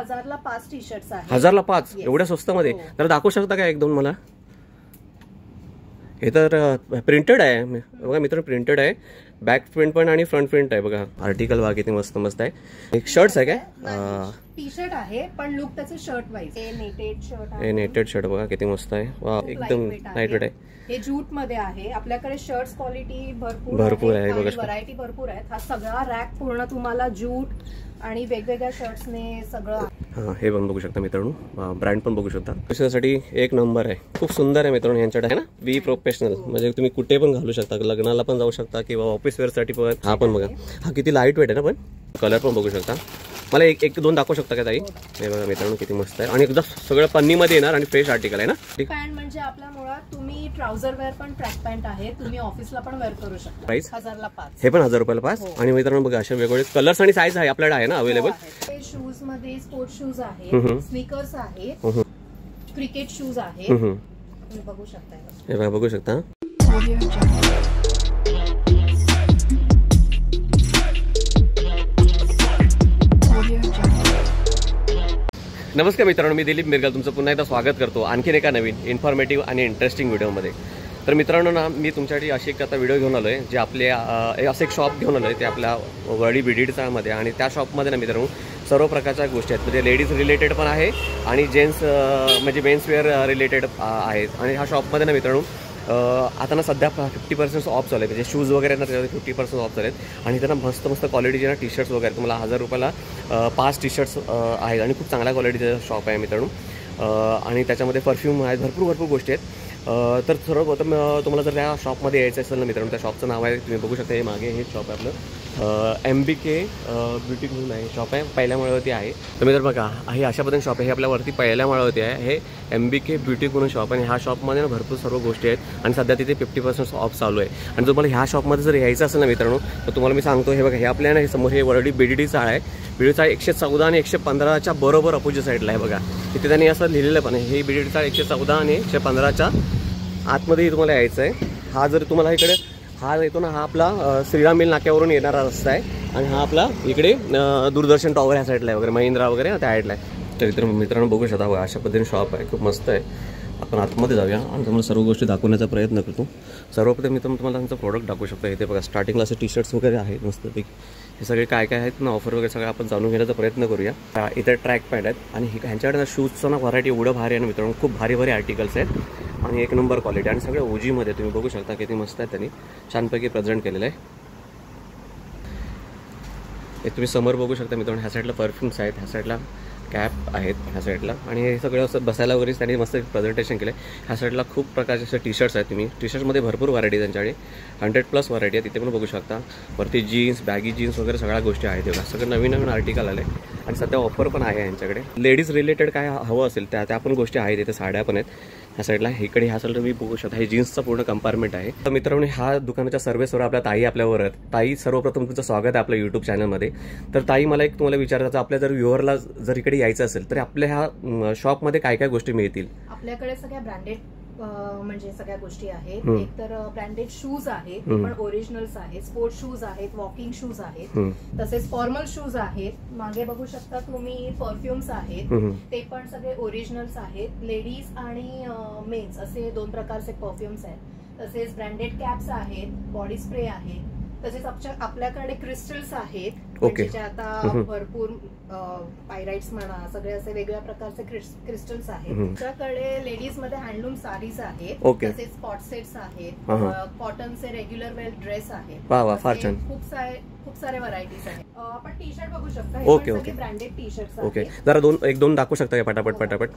1000ला 5 T shirts आहेत. 1000ला 5 एवढ्या स्वस्त मध्ये? तर दाखवू शकता का एक दोन मला? हे तर प्रिंटेड आहे बघा मित्रांनो, प्रिंटेड आहे. बॅक प्रिंट पण आणि फ्रंट प्रिंट आहे बघा. आर्टिकल बघा किती मस्त मस्त आहे. एक शर्ट्स आहे काय? टी शर्ट आहे पण लुक त्याचे शर्ट वाईज. हे नेटेड शर्ट आहे. हे नेटेड शर्ट बघा किती मस्त आहे. वा एकदम लाईट वेट आहे. हे जूट मध्ये आहे. आपल्याकडे शर्ट्स क्वालिटी भरपूर आहे बघा. व्हरायटी भरपूर आहेत. हा सगळा रॅक पूर्ण तुम्हाला जूट आणि वेगवेगळ्या शर्ट्सने सगळं. हां हे पण बघू शकता मित्रांनो, ब्रँड पण बघू शकता. त्याच्यासाठी एक नंबर आहे. खूप सुंदर आहे मित्रांनो यांच्याकडे आहे ना. वी प्रोफेशनल म्हणजे तुम्ही कुठे पण घालू शकता, लग्नाला पण जाऊ शकता किंवा ऑफिस वेअर साठी पण. हा पण बघा, हा किती लाईट वेट आहे ना. पण कलर पण बघू शकता. मला एक दोन दाखवू शकता का ताई? हे बघा मित्रांनो किती मस्त आहे आणि एकदा सगळं पन्नीमध्ये येणार आणि फ्रेश आर्टिकल आहे ना. पॅन्ट म्हणजे आपल्या मुळात तुम्ही ट्राउझर वेअर पण ट्रॅक पॅन्ट आहे, तुम्ही ऑफिसला पण वेअर करू शकता. प्राइस 1000ला 5. हे पण 1000 रुपयाला 5. आणि मित्रांनो बघा असे वेगवेगळे कलर्स आणि साईज आहे आपल्याकडे आहे ना अवेलेबल. शूज मध्ये स्पोर्ट्स शूज आहे, स्नीकर्स आहे, क्रिकेट शूज आहे. तुम्ही बघू शकता. हे बघा बघू शकता. नमस्कार मित्रांनो, मी दिलीप मिरगल तुमचं पुन्हा एकदा स्वागत करतो आणखीन एका नवीन इन्फॉर्मेटिव्ह आणि इंटरेस्टिंग व्हिडिओमध्ये. तर मित्रांनो ना, मी तुमच्यासाठी अशी एक आता व्हिडिओ घेऊन आलो आहे जे आपल्या असं एक शॉप घेऊन आलो आहे ते आपल्या वरळी बीडीडचामध्ये. आणि त्या शॉपमध्ये ना मित्रांनो सर्व प्रकारच्या गोष्टी आहेत. म्हणजे लेडीज रिलेटेड पण आहे आणि जेंट्स म्हणजे मेन्सवेअर रिलेटेड आहेत. आणि ह्या शॉपमध्ये ना मित्रांनो आता ना सध्या 50% ऑफ चालू आहे. म्हणजे शूज वगैरे ना त्याच्यामध्ये 50% ऑफ चालू आहेत. आणि त्यांना मस्त मस्त क्वालिटीचे ना टी शर्ट्स वगैरे तुम्हाला 1000 रुपयाला 5 टी शर्ट्स आहेत. आणि खूप चांगल्या क्वालिटीचं शॉप आहे मित्रांनो. आणि त्याच्यामध्ये परफ्यूम आहेत, भरपूर गोष्टी आहेत. तर सर्वप्रथम तुम्हाला जर त्या शॉपमध्ये यायचं असेल ना मित्रांनो, त्या शॉपचं नाव आहे तुम्ही बघू शकता. हे मागे हे शॉप आहे आपलं MBK ब्युटी म्हणून आहे शॉप आहे, पहिल्या माळ्यावरती आहे. तर मित्र बघा हे अशा पद्धतीने शॉप आहे. हे आपल्यावरती पहिल्या माळ्यावरती आहे. हे MBK ब्युटी म्हणून शॉप आहे. आणि ह्या शॉपमध्ये ना भरपूर सर्व गोष्टी आहेत आणि सध्या तिथे 50% ऑफ चालू आहे. आणि तुम्हाला ह्या शॉपमध्ये जर यायचं असेल ना मित्रांनो तर तुम्हाला मी सांगतो, हे बघा हे आपल्या ना हे समोर हे वरळी BDD चाळ आहे. BDD चाळ 114 आणि 115च्या बरोबर अपोजिट साईडला आहे बघा. तिथे त्यांनी असं लिहिलेलं पण आहे. हे BDD चाळ 114 आणि 115च्या आतमध्येही तुम्हाला यायचं आहे. हा जर तुम्हाला इकडे हा येतो ना, हा आपला श्रीराम मिल नाक्यावरून येणारा रस्ता आहे. आणि हा आपला इकडे दूरदर्शन टॉवर ह्या साईडला आहे वगैरे, महिंद्रा वगैरे त्या साईडला आहे. तर मित्रांनो बघू शकता बघा अशा पद्धतीने शॉप आहे, खूप मस्त आहे. आपण आतमध्ये जाऊया आणि तुम्हाला सर्व गोष्टी दाखवण्याचा प्रयत्न करतो. सर्वप्रथम मित्रांनो तुम्हाला त्यांचं प्रोडक्ट दाखवू शकतो. इथे बघा स्टार्टिंगला असे टी शर्ट्स वगैरे आहेत मस्तपैकी. हे सगळे काय काय आहेत ना ऑफर वगैरे सगळं आपण जाणून घेण्याचा प्रयत्न करूया. इथे ट्रॅक पॅन्ट आहेत आणि ह्यांच्याकडे ना शूजचं ना व्हरायटी एवढं भारी आहे ना मित्रांनो, खूप भारी आर्टिकल्स आहेत आणि एक नंबर क्वालिटी. आणि सगळे ओजीमध्ये तुम्ही बघू शकता किती मस्त आहे. त्यांनी छानपैकी प्रेझेंट केलेलं आहे. हे तुम्ही समोर बघू शकता मित्रांनो. ह्या साईडला परफ्यूम्स आहेत, ह्या साईडला कॅप आहेत ह्या साईडला. आणि हे सगळं असं बसायला वगैरे त्यांनी मस्त प्रेझेंटेशन केलं आहे. ह्या साईडला खूप प्रकारचे असे टी शर्ट्स आहेत. तुम्ही टी शर्ट्समध्ये भरपूर व्हरायटी त्यांच्याकडे 100+ व्हरायटी आहे. तिथे पण बघू शकता. वरती जीन्स, बॅगी जीन्स वगैरे सगळ्या गोष्टी आहेत. तेव्हा सगळं नवीन आर्टिकल आले आणि सध्या ऑफर पण आहे यांच्याकडे. लेडीज रिलेटेड काय हवं असेल त्या पण गोष्टी आहेत. इथे साड्या पण आहेत ह्या साईडला. इकडे ह्या साईडला तुम्ही बघू शकता हे जीन्सचं पूर्ण कंपार्टमेंट आहे. तर मित्रांनो ह्या दुकानाच्या सर्व्हिसवर आपल्या ताई आपल्यावर आहेत. ताई सर्वप्रथम तुमचं स्वागत आहे आपल्या यूट्यूब चॅनलमध्ये. तर ताई मला एक तुम्हाला विचारायचं, आपल्या जर व्ह्युअरला जर इकडे यायचं असेल तर आपल्या ह्या शॉपमध्ये काय काय गोष्टी मिळतील? आपल्याकडे सगळ्या ब्रँडेड म्हणजे सगळ्या गोष्टी आहेत. एक तर ब्रँडेड शूज आहेत, पण ओरिजिनल्स आहेत. स्पोर्ट्स शूज आहेत, वॉकिंग शूज आहेत, तसेच फॉर्मल शूज आहेत. मागे बघू शकता तुम्ही परफ्युम्स आहेत, ते पण सगळे ओरिजिनल्स आहेत. लेडीज आणि मेन्स असे 2 प्रकारचे परफ्युम्स आहेत. तसेच ब्रँडेड कॅप्स आहेत, बॉडी स्प्रे आहे. तसेच आपल्याकडे क्रिस्टल्स आहेत. म्हणजे आता भरपूर पायराइट्स म्हणा, सगळे असे वेगवेगळ्या प्रकारचे क्रिस्टल्स आहेत. आमच्याकडे लेडीज मध्ये हँडलूम साडीज आहेत, तसेच स्पॉट सेट्स आहेत, कॉटनचे रेग्युलर वेअर ड्रेस आहेत. फार छान. खूप सारे व्हरायटीज आहेत. आपण टी शर्ट बघू शकता. Okay branded T shirts. Okay जरा एक दोन दाखवू शकता का पटापट?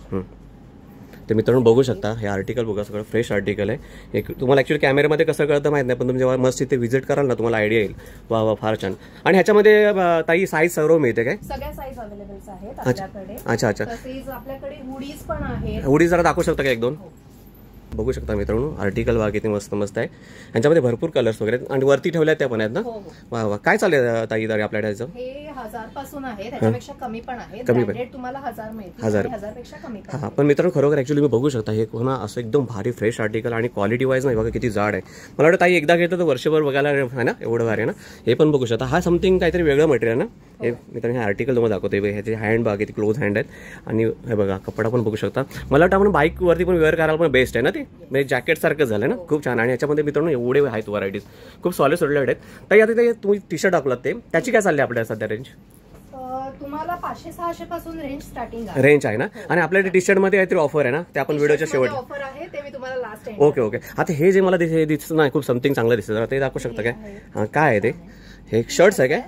ते मित्रांनो बघू शकता हे आर्टिकल बघा, सगळं फ्रेश आर्टिकल आहे. एक तुम्हाला ऍक्च्युअली कॅमेऱ्यामध्ये कसं कळतं माहित नाही, पण तुम्ही जेव्हा मस्त इथे व्हिजिट कराल ना तुम्हाला आयडिया येईल. वा फार छान. आणि ह्याच्यामध्ये ताई साईज सर्व मिळते काय? सगळ्या साईज अवेलेबल आहेत आपल्याकडे. अच्छा. तसेच आपल्याकडे हुडीज पण आहेत. हुडी जरा दाखवू शकता का एक दोन? बघू शकता मित्रांनो, आर्टिकल बघा किती मस्त मस्त आहे. यांच्यामध्ये भरपूर कलर्स वगैरे आहेत आणि वरती ठेवल्यात त्या पण आहेत ना. वा वा, काय चालेल ताई तरी आपल्याकडे याचं? हे 1000 पासून आहे, त्याच्यापेक्षा कमी पण आहे. ब्रँडेड तुम्हाला 1000 मिळतील, 1000 पेक्षा कमी पण. हां, पण मित्रांनो खरोखर ऍक्च्युली मी बघू शकता हे पुन्हा असं एकदम भारी फ्रेश आर्टिकल आणि क्वालिटी वाईज नाही बघा किती जाड आहे. मला वाटतं ताई एकदा घेतलं तर वर्षभर बघायला आहे ना, एवढं भारी आहे ना. हे पण बघू शकता, हा समथिंग काहीतरी वेगळं मटेरियल ना. हे मित्रांनो हे आर्टिकल तुम्हाला दाखवते, ह्याचे हँड बघा किती क्लोज हँड आहेत आणि हे बघा कपडा पण बघू शकता. मला वाटतं आपण बाईकवरती पण वेअर करायला पण बेस्ट आहे ना ते, म्हणजे जॅकेट सारखं झालं ना, खूप छान. आणि याच्यामध्ये मित्रांनो एवढे आहेत व्हरायटीज, खूप सॉलिड सॉलिड आहेत. ताई आता ते तुम्ही टी शर्ट टाकलात ते त्याची काय चालली आपल्या सध्या रेंज? तुम्हाला 500-600 पासून रेंज स्टार्टिंग रेंज आहे ना. आणि आपल्या टी शर्ट मध्ये काहीतरी ऑफर आहे ना, ते आपण व्हिडिओच्या शेवट ऑफर आहे, ते मी तुम्हाला लास्ट टाइम. Okay okay. आता हे जे मला दिसतं ना खूप समथिंग चांगलं दिसतं, ते दाखवू शकता काय? हां, काय आहे ते? हे शर्ट्स आहे काय?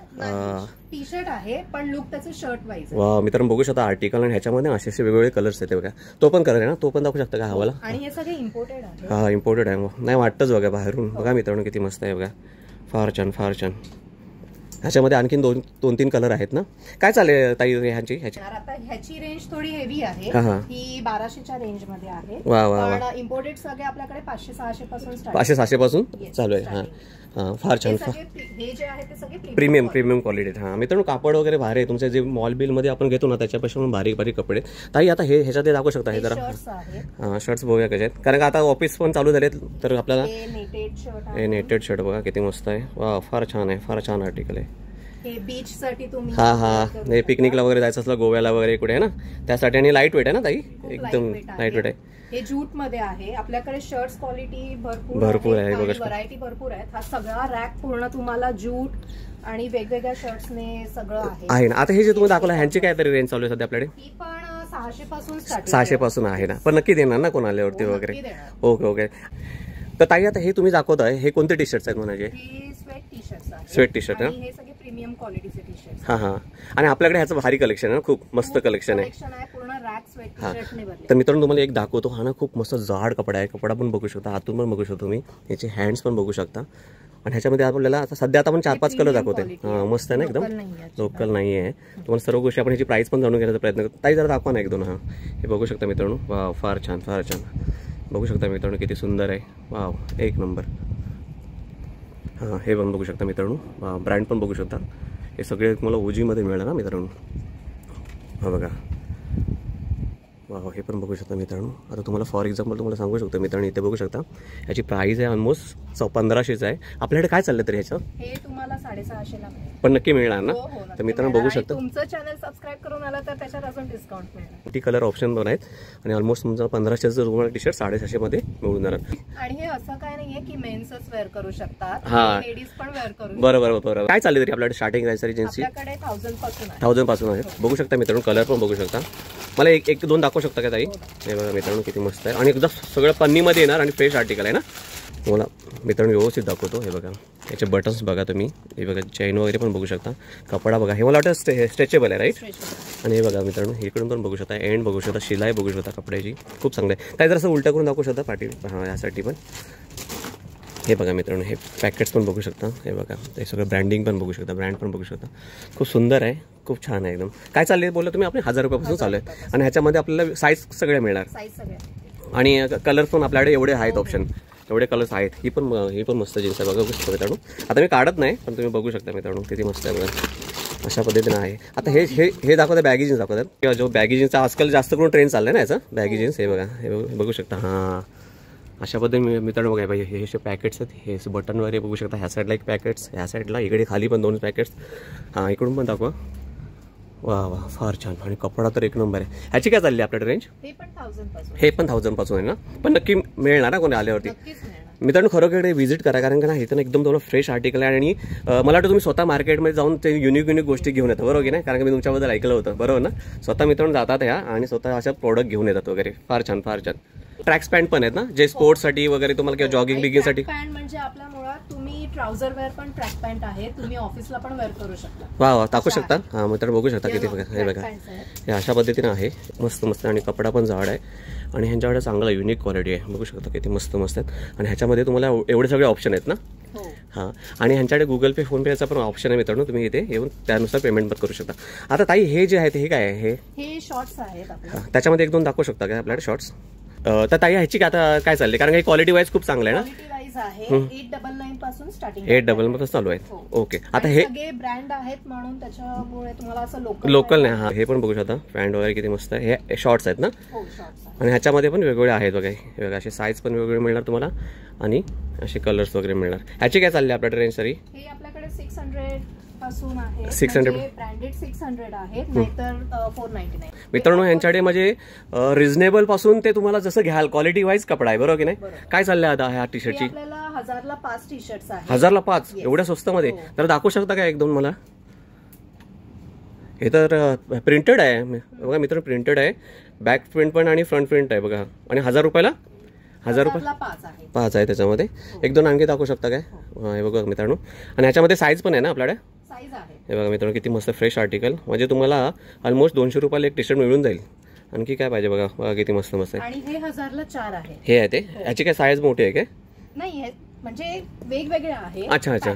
टी शर्ट आहे पण लुक त्याचं शर्ट वाईज. वा, मित्रांनो बघू शकता आर्टिकल आणि ह्याच्यामध्ये असे वेगवेगळे कलर्स आहेत बघा. तो पण कलर आहे ना, तो पण दाखवू शकता का हवाला? आणि हे सगळे इम्पोर्टेड आहे. हा, इम्पोर्टेड आहे. नाही वाटतंच बघा बाहेरून. बघा मित्रांनो किती मस्त आहे बघा, फार छान फार छान. ह्याच्यामध्ये आणखीन 2-3 कलर आहेत ना. काय चालेल ताई ह्याची? आता ह्याची रेंज थोडी हेवी आहे, ही 1200च्या रेंज मध्ये आहे. वा वा, पण इम्पोर्टेड सगळे आपल्याकडे 500-600 पासून स्टार्ट. 500-600 पासून चालू आहे. हां हां, फार छान. हे जे आहे ते सगळे प्रीमियम क्वालिटी. हां मित्रांनो, कापड वगैरे भारी आहे. तुमचे जे मॉल बिल मध्ये आपण घेतो ना त्याच्यापेक्षा पण बारीक बारीक कपडे. ताई आता हे ह्याच्यात दाखवू शकता हे जरा? हां, शर्ट्स बघूया कसे आहेत, कारण का आता ऑफिस पण चालू झालेत तर आपल्याला. हे नेटेड शर्ट बघा किती मस्त आहे. वा, फार छान आहे, फार छान आर्टिकल आहे. बीच साठी तुम्ही हे पिकनिकला वगैरे जायचं असलं गोव्याला वगैरे कुठे आहे ना त्यासाठी. आणि लाईट वेट आहे ना ताई, एकदम लाईट वेट आहे. हे जूट मध्ये आहे. आपल्याकडे शर्ट्स क्वालिटी भरपूर आहे, व्हरायटी भरपूर आहेत. हा सगळा रॅक पूर्ण तुम्हाला जूट आणि वेगवेगळ्या शर्ट्सने सगळं आहे ना. आता हे जे तुम्ही दाखवलं ह्यांची काय तरी रेंज चालू आहे सध्या आपल्याकडे? ही पण 600 पासून स्टार्ट. 600 पासून आहे ना, पण नक्की देणार ना कोण आल्यावरती वगैरे? Okay okay. तर ताई आता हे तुम्ही दाखवताय हे कोणते टी शर्ट्स आहेत म्हणाले? Sweat T shirt. हे सगळे प्रीमियम क्वालिटीचे टी शर्ट. हां हां. आणि आपल्याकडे ह्याचं भारी कलेक्शन आहे ना, खूप मस्त कलेक्शन आहे. पूर्ण रॅक स्वेट टी शर्टने भरले. तर मित्रांनो तुम्हाला एक दाखवतो. हा ना खूप मस्त जाड कपडा आहे. कपडा पण बघू शकता, आतून पण बघू शकता तुम्ही, याचे हँड्स पण बघू शकता. आणि ह्याच्यामध्ये आपल्याला आता सध्या आता आपण 4-5 कलर दाखवते. हां, मस्त आहे ना, एकदम लोकल नाही आहे. तुम्हाला सर्व गोष्टी आपण ह्याची प्राइस पण जाणून घेण्याचा प्रयत्न करतो. ताई जरा दाखवा ना 1-2. हां, हे बघू शकता मित्रांनो. वा, फार छान फार छान. बघू शकता मित्रांनो किती सुंदर आहे. वाव, एक नंबर. हां, हे पण बघू शकता मित्रांनो, ब्रँड पण बघू शकता. हे सगळे तुम्हाला ओजीमध्ये मिळणार ना मित्रांनो. हा बघा, वा, हे पण बघू शकता मित्रांनो. आता तुम्हाला फॉर एक्झाम्पल तुम्हाला सांगू शकतो मित्रांनो, इथे बघू शकता याची प्राइस आहे ऑलमोस्ट 1500च आहे. आपल्याकडे काय चाललं तरी ह्याचं? हे तुम्हाला 650 ला मिळेल. पण नक्की मिळणार ना? तर मित्रांनो बघू शकता, तुमचं चॅनल सबस्क्राइब करून आला तर त्याच्यात अजून डिस्काउंट मिळेल. टी कलर ऑप्शन पण आहेत आणि ऑलमोस्ट तुमचा 1500चं तुम्हाला टी शर्ट 650 मध्ये मिळून जाणार. आणि हे असं काय नाहीये की मेन्सच वेअर करू शकतात, लेडीज पण वेअर करू शकतात. बरोबर. काय चालली तरी आपल्याकडे स्टार्टिंग प्राइस एजन्सी? आपल्याकडे 1000 पासून आहे. 1000 पासून आहे. बघू शकता मित्रांनो, कलर पण बघू शकता. मला 1-2 दाखवू शकता का ताई? हे बघा मित्रांनो किती मस्त आहे आणि एकदा सगळं पन्नीमध्ये येणार आणि फ्रेश आर्टिकल आहे ना. तुम्हाला मित्रांनो व्यवस्थित दाखवतो. हे बघा याचे बटन्स बघा तुम्ही, हे बघा चैन वगैरे पण बघू शकता. कपडा बघा, हे मला वाटतं स्ट्रेचेबल आहे राईट. आणि हे बघा मित्रांनो इकडून पण बघू शकता, एंड बघू शकता, शिलाई बघू शकता कपड्याची, खूप चांगलं आहे. काय जर असं उलटा करून दाखवू शकता पाठी. हां, यासाठी पण हे बघा मित्रांनो, हे पॅकेट्स पण बघू शकता. हे बघा हे सगळं ब्रँडिंग पण बघू शकता, ब्रँड पण बघू शकता. खूप सुंदर आहे, खूप छान आहे एकदम. काय चालले बोललं तुम्ही? आपले 1000 रुपयापासून चालू आहे आणि ह्याच्यामध्ये आपल्याला साईज सगळे मिळणार आणि कलर पण आपल्याकडे एवढे आहेत ऑप्शन, एवढे कलर्स आहेत. ही पण मस्त जीन्स आहे बघा मित्रांनो. आता मी काढत नाही पण तुम्ही बघू शकता मित्रांनो किती मस्त आहे बघा. अशा पद्धतीने आहे. आता हे दाखवतात बॅगी जीन्स दाखवतात, किंवा जो बॅगी जीन्सचा आजकाल जास्त करून ट्रेंड चाललाय ना याचा बॅगी जीन्स. हे बघा, हे बघू शकता. हां, अशा पद्धतीने मित्रांनो बघा पाहिजे. हे जे पॅकेट्स आहेत हे बटन वगैरे बघू शकता. ह्या साईडला एक पॅकेट्स, ह्या साईडला इकडे खाली पण 2 पॅकेट्स. हां, इकडून पण दाखवा. वा, फार छान. आणि कपडा तर एक नंबर आहे. ह्याची काय चालली आपल्याकडे रेंज? हे पण 1000 पासून आहे ना, पण नक्की मिळणार ना कोणी आल्यावरती? मित्रांनो खरोखर व्हिजिट करा, कारण का ना इथं एकदम तुम्हाला फ्रेश आर्टिकल आहे. आणि मला वाटतं तुम्ही स्वतः मार्केटमध्ये जाऊन ते युनिक गोष्टी घेऊन येतात, बरोबर की नाही? कारण की मी तुमच्याबद्दल ऐकलं होतं, बरोबर ना? स्वतः मित्रांनो जातात ह्या आणि स्वतः अशा प्रोडक्ट घेऊन येतात वगैरे. फार छान फार छान. ट्रॅक्स पॅन्ट पण आहेत ना, जे स्पोर्ट्ससाठी वगैरे तुम्हाला, किंवा जॉगिंग बिगिंगसाठी. पॅन्ट म्हणजे आपल्या मुळात तुम्ही ट्राउझर वेअर पण ट्रॅक पॅन्ट आहे, तुम्ही ऑफिसला पण वेअर करू शकता. वा, टाकू शकता. हां मित्रांनो बघू शकता किती बघा. हे बघा हे अशा पद्धतीने आहे, मस्त मस्त. आणि कपडा पण जाड आहे आणि ह्यांच्याकडे चांगला युनिक क्वालिटी आहे. बघू शकता किती मस्त मस्त आहेत. आणि ह्याच्यामध्ये तुम्हाला एवढे सगळे ऑप्शन आहेत ना. हां, आणि ह्यांच्याकडे गुगल पे फोन पेचा पण ऑप्शन आहे मित्रांनो, तुम्ही इथे येऊन त्यानुसार पेमेंट पण करू शकता. आता ताई हे जे आहे हे काय आहे? हे शॉर्ट्स आहेत. त्याच्यामध्ये 1-2 दाखवू शकता का आपल्याकडे शॉर्ट्स? तर ताई ह्याची आता काय चालली, कारण काही क्वालिटी वाईज खूप चांगलं आहे ना. क्वालिटी वाईज आहे 899 पासून स्टार्टिंग 899 पासून चालू आहे. ओके, आता हे सगळे ब्रँड आहेत म्हणून त्याच्यामुळे तुम्हाला असं लोकल नाही. हा, हे पण बघू शकता पॅन्ट वगैरे किती मस्त आहे. हे शॉर्ट्स आहेत ना. आणि ह्याच्यामध्ये पण वेगवेगळे आहेत बघा. हे बघा असे साईज पण वेगवेगळे मिळणार तुम्हाला आणि असे कलर्स वगैरे मिळणार. ह्याची काय चालली आपल्याकडे रेंज तरी? हे आपल्याकडे 600 पासून आहे. 600 ब्रँडेड 600 आहेत, नाहीतर 499. मित्रांनो यांच्याकडे म्हणजे रिझनेबल पासून ते तुम्हाला जसं घ्याल क्वालिटी वाईज कपडा आहे, बरोबर की नाही. काय चाललंय आता ह्या टी शर्टची? आपल्याला 1000 ला 5 टी शर्ट्स आहेत. 1000 ला 5 एवढ्या स्वस्तामध्ये? तर दाखवू शकता का एक दोन मला? हे तर प्रिंटेड आहे बघा मित्रांनो, प्रिंटेड आहे. बॅक प्रिंट पण आणि फ्रंट प्रिंट आहे बघा. आणि 1000 रुपयाला 1000 रुपये 5 आहे त्याच्यामध्ये. एक दोन आणखी दाखवू शकता काय? हे बघा मित्रांनो. आणि ह्याच्यामध्ये साईज पण आहे ना आपल्याकडे? हे बघा मित्रांनो किती मस्त फ्रेश आर्टिकल. म्हणजे तुम्हाला ऑलमोस्ट 200 रुपयाला एक टी शर्ट मिळून जाईल. आणखी काय पाहिजे बघा. बघा किती मस्त मस्त आहे. आणि हे 1000 ला 4 आहे. हे आहे ते. ह्याची काय साईज मोठी आहे काय? नाही, म्हणजे वेगवेगळे आहे. अच्छा अच्छा.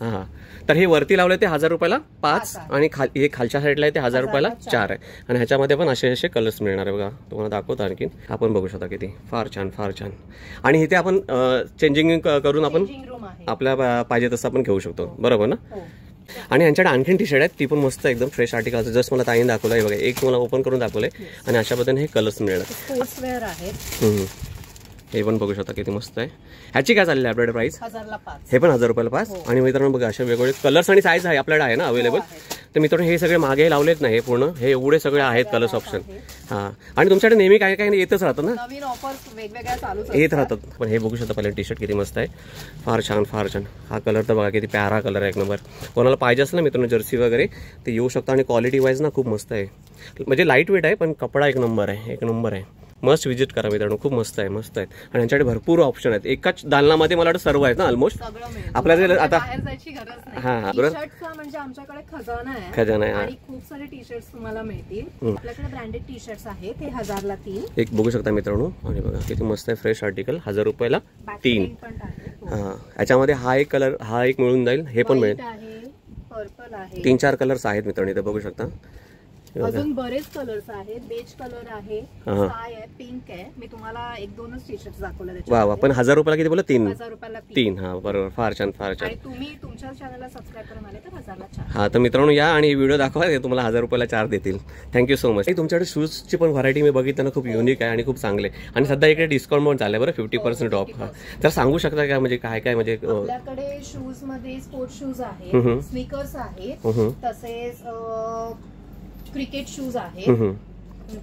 हा, तर हे वरती लावले ते 1000 रुपयाला 5 आणि हे खालच्या साईडला आहे ते 1000 रुपयाला 4 आहे. आणि ह्याच्यामध्ये पण असे असे कलर्स मिळणार आहे बघा. तुम्हाला दाखवतो आणखी. आपण बघू शकता किती फार छान फार छान. आणि इथे आपण चेंजिंग करून आपण आपल्या पाहिजे तसं आपण घेऊ शकतो, बरोबर ना. आणि यांच्याकडे आणखीन टी शर्ट आहेत, ती पण मस्त एकदम फ्रेश आर्टिकल. जस्ट मला ताईने दाखवलं आहे बघा. एक तुम्हाला ओपन करून दाखवलंय आणि अशा पद्धतीने हे कलर्स मिळणार. स्पोर्ट्सवेअर आहेत. हे पण बघू शकता किती मस्त आहे. ह्याची काय चालली आहे आपल्याकडे प्राइस? 1000 ला 5. हे पण 1000 रुपयाला 5. आणि मित्रांनो बघा अशा वेगवेगळे कलर्स आणि साईज आहे आपल्याकडे आहे ना अवेलेबल. तर मित्रांनो हे सगळे मागे लावलेत ना, हे पूर्ण हे एवढे सगळे आहेत कलर्स ऑप्शन. हां, आणि तुमच्याकडे नेहमी काय काय येतच राहतं ना, नवीन ऑफर्स वेगवेगळ्या चालूच येत राहतात. पण हे बघू शकता पहिले टी शर्ट किती मस्त आहे. फार छान फार छान. हा कलर तर बघा किती प्यारा कलर आहे, एक नंबर. कोणाला पाहिजे असेल ना मित्रांनो जर्सी वगैरे ते येऊ शकता. आणि क्वालिटी वाईज ना खूप मस्त आहे. म्हणजे लाईट वेट आहे पण कपडा एक नंबर आहे, एक नंबर आहे. मस्ट विजिट करा मित्रांनो, खूप मस्त आहे, मस्त आहे. आणि यांच्याकडे भरपूर ऑप्शन आहेत. एकाच दालनामध्ये मला वाटतं सर्व आहेत ना ऑलमोस्ट आपल्याला. आता बाहेर जायची गरज नाही. हां, टी-शर्टचा म्हणजे आमच्याकडे खजाना आहे. खजाना आहे. आणि खूप सारे टी शर्ट्स तुम्हाला मिळतील. आपल्याकडे ब्रँडेड टी शर्ट्स आहेत. ते 1000 ला 3 एक बघू शकता मित्रांनो. आणि बघा किती मस्त आहे फ्रेश आर्टिकल. 1000 रुपयाला 3. हां, याच्यामध्ये हा एक कलर हा एक मिळून जाईल. हे पण मिळेल. पर्पल आहे. 3-4 कलर्स आहेत मित्रांनो इथे बघू शकता. अजून बरेच कलर्स आहेत. बेज कलर आहे, स्काय आहे, पिंक आहे. मी तुम्हाला 1-2च टी शर्ट दाखवले. वा वा. पण 1000 रुपयाला किती बोला? 3. 1000 रुपयाला 3. हा बरोबर. फार छान फार छान. आणि तुम्ही तुमच्या चॅनलला सबस्क्राईब करून आले तर 1000 ला 4. हा, तर मित्रांनो या आणि व्हिडिओ दाखवा, तुम्हाला 1000 रुपयाला 4 देतील. Thank you so much. तुमच्याकडे शूजची पण व्हरायटी मी बघितलं खूप युनिक आहे आणि खूप चांगले. आणि सध्या इकडे डिस्काउंट पण चाललंय बरं, 50% ऑफ. तर सांगू शकता का म्हणजे काय काय? म्हणजे आपल्याकडे शूज मध्ये स्पोर्ट्स शूज आहेत, स्नीकर्स आहेत, तसेच क्रिकेट शूज आहेत.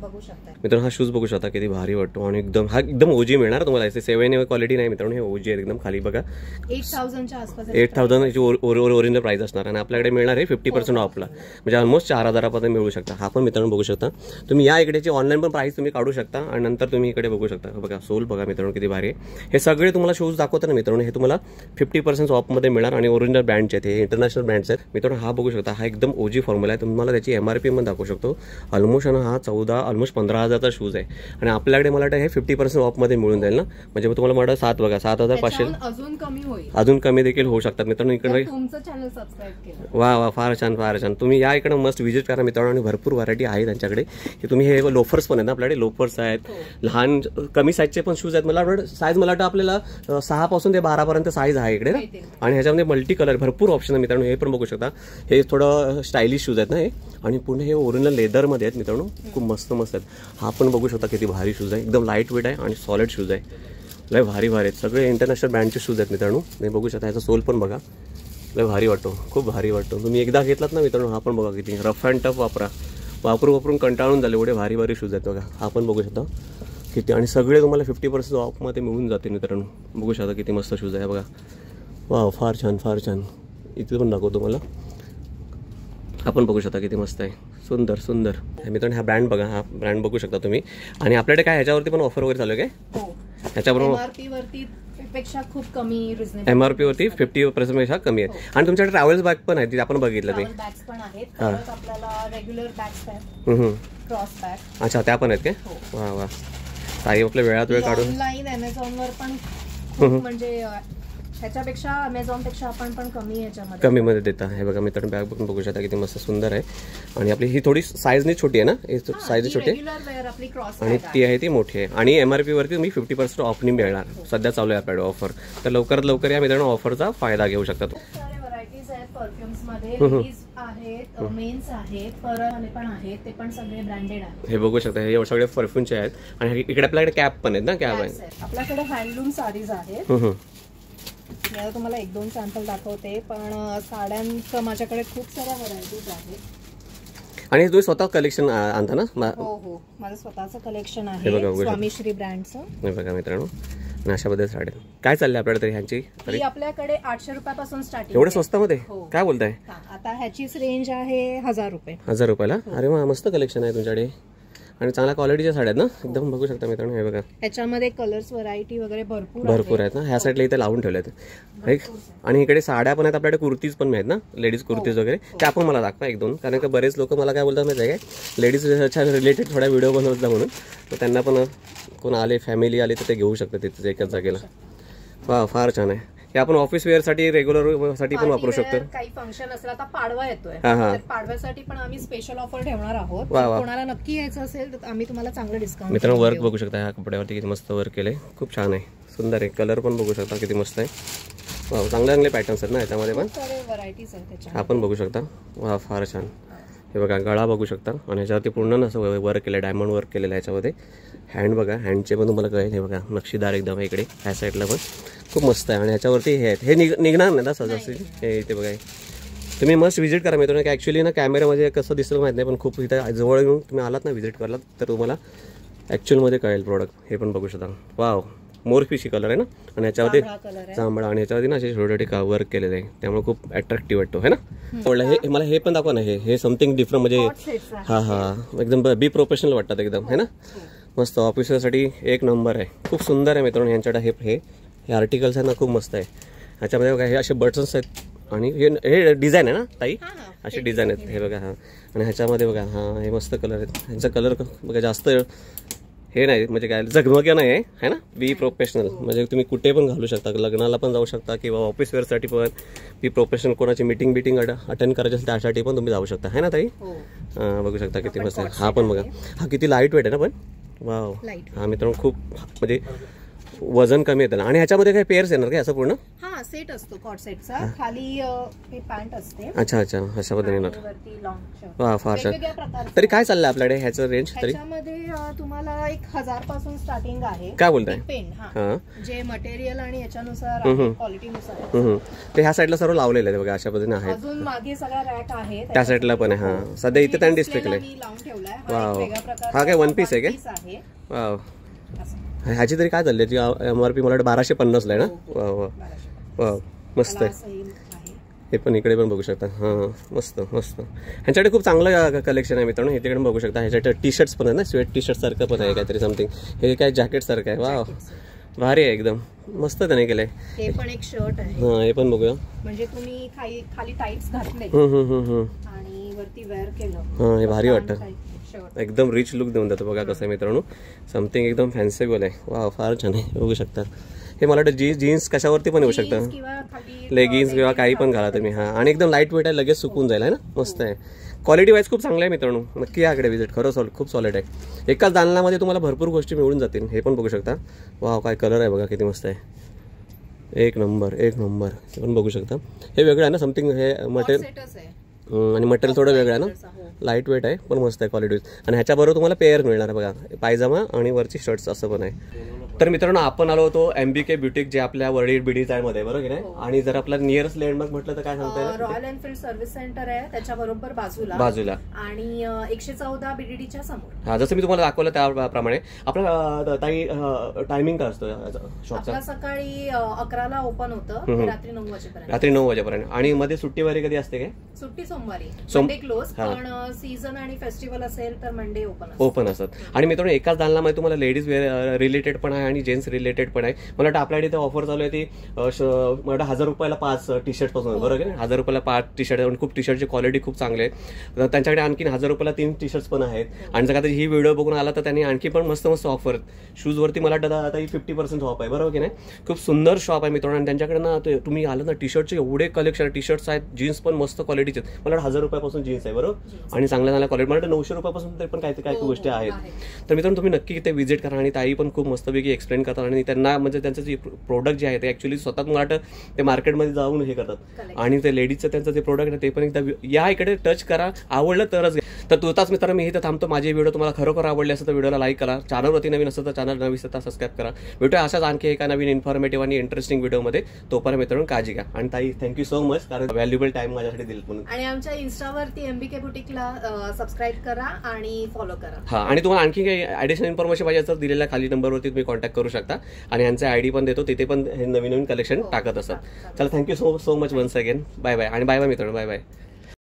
बघू शकता मित्रांनो. हा शूज बघू शकता किती भारी वाटतो. आणि एकदम हा एकदम ओजी मिळणार तुम्हाला. 7 क्वालिटी नाही मित्रांनो, हे ओजी आहे एकदम. खाली बघा 8000च्या आसपास. 8000 याची ओरिजिनल प्राइस असणार. आणि आपल्याकडे मिळणार आहे 50% ऑफला, म्हणजे ऑलमोस्ट 4000 पर्यंत मिळू शकता. हा पण मित्रांनो बघू शकता तुम्ही. या इकडेची ऑनलाईन पण प्राइस तुम्ही काढू शकता आणि नंतर तुम्ही इकडे बघू शकता. बघा सोल बघा मित्रांनो किती भारी आहे. हे सगळे तुम्हाला शूज दाखवतात ना मित्रांनो, हे तुम्हाला 50% ऑफमध्ये मिळणार. आणि ओरिजिनल ब्रँडचे आहेत, हे इंटरनॅशनल ब्रँड्स आहेत मित्रांनो. हा बघू शकता, हा एकदम ओजी फॉर्म्युला आहे. तुम्हाला त्याची MRP पण दाखवू शकतो. ऑलमोस्ट हा 15,000 चा शूज आहे. आणि आपल्याकडे मला वाटतं हे 50% ऑफमध्ये मिळून जाईल ना. म्हणजे तुम्हाला मला 7 बघा 7500 अजून कमी होईल, अजून कमी देखील होऊ शकतात मित्रांनो. इकडे तुमचं चॅनल सबस्क्राईब केलं. वा वा. फार छान फार छान. तुम्ही या इकडे मस्त व्हिजिट करा मित्रांनो. आणि भरपूर व्हरायटी आहे त्यांच्याकडे. की तुम्ही हे लोफर्स पण आहेत ना आपल्याकडे. लोफर्स आहेत, लहान कमी साईजचे पण शूज आहेत. मला वाटतं साईज मला वाटतं आपल्याला 6 पासून ते 12 पर्यंत साईज आहे इकडे ना. आणि ह्याच्यामध्ये मल्टी कलर भरपूर ऑप्शन आहे मित्रांनो. हे पण बघू शकता. हे थोडं स्टायलिश शूज आहेत ना हे. आणि पुढे हे ओरिजिनल लेदरमध्ये आहेत मित्रांनो. खूप मस्त मस्त आहेत. हा पण बघू शकता किती भारी शूज आहे. एकदम लाईट वेट आहे आणि सॉलिड शूज आहे. लय भारी भारी आहेत. सगळे इंटरनॅशनल ब्रँडचे शूज आहेत मित्रांनो. तुम्ही बघू शकता. ह्याचा सोल पण बघा, लय भारी वाटतो, खूप भारी वाटतो. तुम्ही एकदा घेतलात ना मित्रांनो. हा पण बघा किती रफ अँड टफ वापरून कंटाळून झाले. एवढे भारी भारी शूज आहेत बघा. हा पण बघू शकता किती. आणि सगळे तुम्हाला 50% ऑफमध्ये मिळून जाते मित्रांनो. बघू शकता किती मस्त शूज आहे बघा. वा फार छान फार छान. इथे पण दाखवतो तुम्हाला. आपण बघू शकता किती मस्त आहे. सुंदर सुंदर मित्रांनो. हा ब्रँड बघा, हा ब्रँड बघू शकता तुम्ही. आणि आपल्याकडे काय ह्याच्यावरती पण ऑफर वगैरे चालू आहे काय? ह्याच्याबरोबर खूप कमी MRP वरती 50% पेक्षा कमी आहे. आणि तुमच्याकडे ट्रॅव्हल्स बॅग पण आहे, आपण बघितलं ते. अच्छा, त्या पण आहेत काय? वा वा. ताई आपल्या वेळात वेळ काढून ऑनलाईन Amazon वर पण म्हणजे ह्याच्यापेक्षा अमेझॉन पेक्षा आपण पण कमी ह्याच्यामध्ये कमी मध्ये देता. हे बघा मित्रांनो, बॅग पण बघू शकता किती मस्त सुंदर आहे. आणि आपली ही थोडी साईजनी छोटी आहे ना, साईज छोटी आहे आणि ती आहे ती मोठी आहे. आणि MRP वरती तुम्ही 50% ऑफनी मिळणार. सध्या चालू आहे आपल्याकडे ऑफर, तर लवकरात लवकर या मित्रांनो ऑफरचा फायदा घेऊ शकता. व्हरायटीज आहेत परफ्युम्स मध्ये, आहेत, मेन्स आहेत, परत पण आहेत, ते पण सगळे ब्रँडेड आहेत. हे बघू शकता, हे सगळे परफ्यूमचे आहेत. आणि इकडे आपल्याकडे कॅप पण आहेत ना, कॅप आहे. आपल्याकडे हँडलूम साडीज आहेत. मी तुम्हाला 1-2 सॅम्पल दाखवते, पण साड्यांचं माझ्याकडे खूप साऱ्या व्हरायटीज आहेत. आणि तुम्ही स्वतः कलेक्शन आणता ना? हो, माझं स्वतःचं कलेक्शन आहे स्वामीश्री ब्रँडचं. हे बघा मित्रांनो, अशा बद्दल साड्या काय चालले आपल्याकडे तरी ह्यांची? आपल्याकडे 800 रुपयापासून स्टार्टिंग. एवढं स्वस्तामध्ये? काय बोलताय? आता ह्याचीच रेंज आहे 1000 रुपये. 1000 रुपयाला? अरे वा, मस्त कलेक्शन आहे तुमच्याकडे आणि चांगल्या क्वालिटीच्या साड्या आहेत ना, एकदम बघू शकता मित्रांनो. हे बघा, ह्याच्यामध्ये कलर्स व्हरायटी वगैरे भरपूर आहेत ना. ह्या साईडला इथे लावून ठेवले आहेत. आणि इकडे साड्या पण आहेत आपल्याकडे, कुर्तीज पण आहेत ना, लेडीज कुर्तीज वगैरे. त्या पण मला दाखवा 1-2, कारण का बरेच लोक मला काय बोलतात माहिती आहे काय, लेडीजच्या रिलेटेड थोडा व्हिडिओ बनवला म्हणून. तर त्यांना पण कोण आले, फॅमिली आली तर ते घेऊ शकतात तिथे एकाच जागेला. वा, फार छान आहे. हे आपण ऑफिस वेअर साठी, रेग्युलर साठी पण वापरू शकतो. काही फंक्शन असेल, आता पाडवा येतोय, तर पाडव्यासाठी पण आम्ही स्पेशल ऑफर ठेवणार आहोत. कोणाला नक्की यायचं असेल तर आम्ही तुम्हाला चांगलं डिस्काउंट. मित्रांनो, वर्क बघू शकता, ह्या कपड्यावरती किती मस्त वर्क केलंय, खूप छान आहे, सुंदर आहे. कलर पण बघू शकता किती मस्त आहे. वा, चांगले चांगले पॅटर्न्स आहेत ना याच्यामध्ये पण. व्हरायटीज आहेत त्याच्या. हा पण बघू शकता. वा, फार छान. हे बघा, गळा बघू शकता आणि ह्याच्यावरती पूर्ण असं वर्क केलं, डायमंड वर्क केलेलं आहे ह्याच्यामध्ये. हँड बघा, हँडचे पण तुम्हाला कळेल. हे बघा, नक्षीदार एकदम इकडे ह्या साईडला पण खूप मस्त आहे. आणि ह्याच्यावरती हे आहेत, हे निघणार नाही ना सहज असेल. हे इथे बघा, तुम्ही मस्ट व्हिजिट करा मित्रांनो. की ॲक्च्युली ना कॅमेऱ्यामध्ये कसं दिसलं माहीत नाही, पण खूप इथं जवळ येऊन तुम्ही आलात ना, व्हिजिट करलात तर तुम्हाला ॲक्च्युअलमध्ये कळेल प्रोडक्ट. हे पण बघू शकता. वाव, मोरफिशी कलर आहे ना, आणि ह्याच्यावरती जांभळा, आणि ह्याच्यावरती ना असे छोटे छोटे वर्क केलेले आहे, त्यामुळे खूप अट्रॅक्टिव्ह वाटतो, है ना. हे मला हे पण दाखवा ना, हे समथिंग डिफरंट, म्हणजे एकदम बी प्रोफेशनल वाटतात एकदम, है ना. मस्त ऑफिससाठी एक नंबर आहे, खूप सुंदर आहे मित्रांनो. यांच्याकडे हे आर्टिकल्स आहे ना, खूप मस्त आहे. ह्याच्यामध्ये बघा, हे असे बटन्स आहेत आणि हे डिझाईन आहे ना ताई, असे डिझाईन आहेत. हे बघा, आणि ह्याच्यामध्ये बघा, हे मस्त कलर आहेत. ह्यांचा कलर बघा जास्त हे नाही, म्हणजे काय झगमग्या नाही आहे ना. बी प्रोफेशनल म्हणजे तुम्ही कुठे पण घालू शकता, लग्नाला पण जाऊ शकता किंवा ऑफिस वेअरसाठी पण. बी प्रोफेशनल, कोणाची मीटिंग अटेंड करायची असेल त्यासाठी पण तुम्ही जाऊ शकता, है ना ताई. बघू शकता किती मस्त आहे. हा पण बघा, हा किती लाईट वेट आहे ना पण. वाव, हा मित्रांनो खूप म्हणजे वजन कमी येतं. आणि ह्याच्यामध्ये काही पेअर्स येणार काय असं पूर्ण? हा, सेट असतो कॉट सेटचा. खाली हे पॅन्ट असते. अच्छा, अशा पद्धतीने येणार. वा, फार छान. तरी काय चाललंय आपल्याकडे ह्याचं रेंज? तरी ह्याच्यामध्ये तुम्हाला 1000 पासून स्टार्टिंग आहे. काय बोलताय? पेन, जे मटेरियल आणि याच्यानुसार क्वालिटीनुसार. ते ह्या साईडला सर्व लावलेलं आहे बघा, अशा पद्धतीने आहे. अजून मागे सगळा रॅक आहे, त्या साईडला पण आहे. हा, सध्या इथे त्यांनी डिस्प्ले केलंय. वाव, हा काय 1 पीस आहे काय? वाव, ह्याची तरी काय चालली? MRP मला 1250 ला आहे ना. वा, मस्त आहे. हे पण इकडे पण बघू शकता. हां, मस्त मस्त. ह्यांच्याकडे खूप चांगलं कलेक्शन आहे मित्रांनो. हे तिकडे बघू शकता. ह्याच्याकडे टी शर्ट्स पण आहे ना, स्वेट टी शर्ट सारखं पण आहे काहीतरी समथिंग. हे काय जॅकेट सारखं आहे. वा, भारी आहे एकदम, मस्त त्याने केलंय. हे पण एक शर्ट आहे. हां, हे पण बघूया. म्हणजे तुम्ही खाली टाईट्स घातले आणि वरती वेअर केलं. हां, हे भारी वाटतं, एकदम रिच लुक देऊन जातो. बघा कसं आहे मित्रांनो, समथिंग एकदम फॅन्सीबल आहे. वा, फार छान आहे, बघू शकता. हे मला वाटतं जीन्स कशावरती पण येऊ शकतं, लेगिन्स किंवा काही पण घाला तुम्ही. हां, आणि एकदम लाईट वेट आहे, लगेच सुकून जाईल, आहे ना. मस्त आहे, क्वालिटी वाईज खूप चांगलं आहे मित्रांनो. नक्की याकडे व्हिजिट, खरं खूप सॉलिड आहे. एकाच दालनामध्ये तुम्हाला भरपूर गोष्टी मिळून जातील. हे पण बघू शकता. वा, काय कलर आहे बघा, किती मस्त आहे, एक नंबर एक नंबर. हे पण बघू शकता. हे वेगळं आहे ना समथिंग, हे मटेरियल आणि मटेरियल थोडं वेगळं आहे ना, लाईट वेट आहे पण मस्त आहे क्वालिटी. आणि ह्याच्याबरोबर तुम्हाला पेअर मिळणार आहे बघा, पायजामा आणि वरची शर्ट्स असं पण आहे. तर मित्रांनो, आपण आलो होतो MBK ब्युटिक, जे आपल्या वरळी BD मध्ये, बरोबर आहे. आणि जर आपला नियरेस्ट लँडमार्क म्हटलं तर काय सांगताय? रॉयल एनफिल्ड सर्व्हिस सेंटर आहे, त्याच्या बरोबर बाजूला आणि 114 BDDच्या समोर. हा, जसं मी तुम्हाला दाखवलं त्याप्रमाणे. आपला ताई टायमिंग काय असतो शॉपचा? सकाळी 11 ला ओपन होतं, रात्री 9 वाजेपर्यंत. रात्री 9 वाजेपर्यंत. आणि मध्ये सुट्टीवारी कधी असते काय? सुट्टी सोमवारी, मंडे क्लोज. पण सीझन आणि फेस्टिवल असेल तर मंडे ओपन असतात. आणि मित्रांनो, एकाच दालनामध्ये तुम्हाला लेडीज वेअर रिलेटेड पण आहे आणि आणि जेंट्स रिलेटेड पण आहे. मला वाटतं आपल्याकडे इथे ऑफर चालू आहे ती मला वाटतं 1000 रुपयाला 5 टी शर्ट पासून, बरोबर आहे. 1000 रुपयाला 5 टी शर्ट आणि खूप टी शर्टची क्वालिटी खूप चांगली आहे. त्यांच्याकडे आणखी 1000 रुपयाला 3 टी शर्ट्स पण आहेत. आणि जर का ही व्हिडिओ बघून आला तर त्यांनी आणखी पण मस्त मस्त ऑफर शूजवरती मला वाटतं आता 50% ऑफ आहे, बरोबर की नाही. खूप सुंदर शॉप आहे मित्रांनो. आणि त्यांच्याकडे ना तुम्ही आलं ना टी शर्टचे एवढे कलेक्शन, टी शर्ट्स आहेत, जीन्स पण मस्त क्वालिटीचे आहेत. मला वाटतं 1000 रुपयापासून जीन्स आहे, बरोबर, आणि चांगल्या चांगल्या क्वालिटी. मला वाटतं 900 रुपयापासून तरी पण काही गोष्टी आहेत. तर मित्रांनो तुम्ही नक्की इथे व्हिजिट करा. आणि ताई पण खूप मस्तपैकी एक्सप्लेन करतात आणि त्यांना म्हणजे त्यांचं जे प्रोडक्ट जे आहे ते ऍक्च्युली स्वतः मला वाटतं ते मार्केटमध्ये जाऊन हे करतात. आणि ते लेडीजचं त्यांचं जे प्रोडक्ट आहे ते पण एकदा या इकडे टच करा, आवडलं तरच. तर तुताच मित्रांनो मी इथे थांबतो. माझे व्हिडिओ तुम्हाला खरोखर आवडले असेल तर व्हिडिओला लाईक करा. चॅनलवरती नवीन असेल तर चॅनल नवीन असेल तर सबस्क्राईब करा. भेटूया अशाच आणखी एका नवीन इन्फॉर्मेटिव्ह आणि इंटरेस्टिंग व्हिडिओमध्ये. तोपर्यंत मित्रांनो काळजी घ्या. आणि ताई थँक्यू सो मच, कारण व्हॅल्युएबल टाइम माझ्यासाठी दिलं म्हणून. आणि आमच्या इन्स्टावरती MBK बुटीकला सबस्क्राईब करा आणि फॉलो करा. हा, आणि तुम्हाला आणखी काही ऍडिशनल इन्फॉर्मेशन पाहिजे तर दिलेल्या खाली नंबरवरती तुम्ही कॉन्टॅक्ट करू शकता. आणि यांचा आयडी पण देतो, तिथे पण हे नवीन नवीन कलेक्शन टाकत असतात. चला thank you so much once again. Bye bye. आणि बाय बाय मित्रांनो, बाय बाय.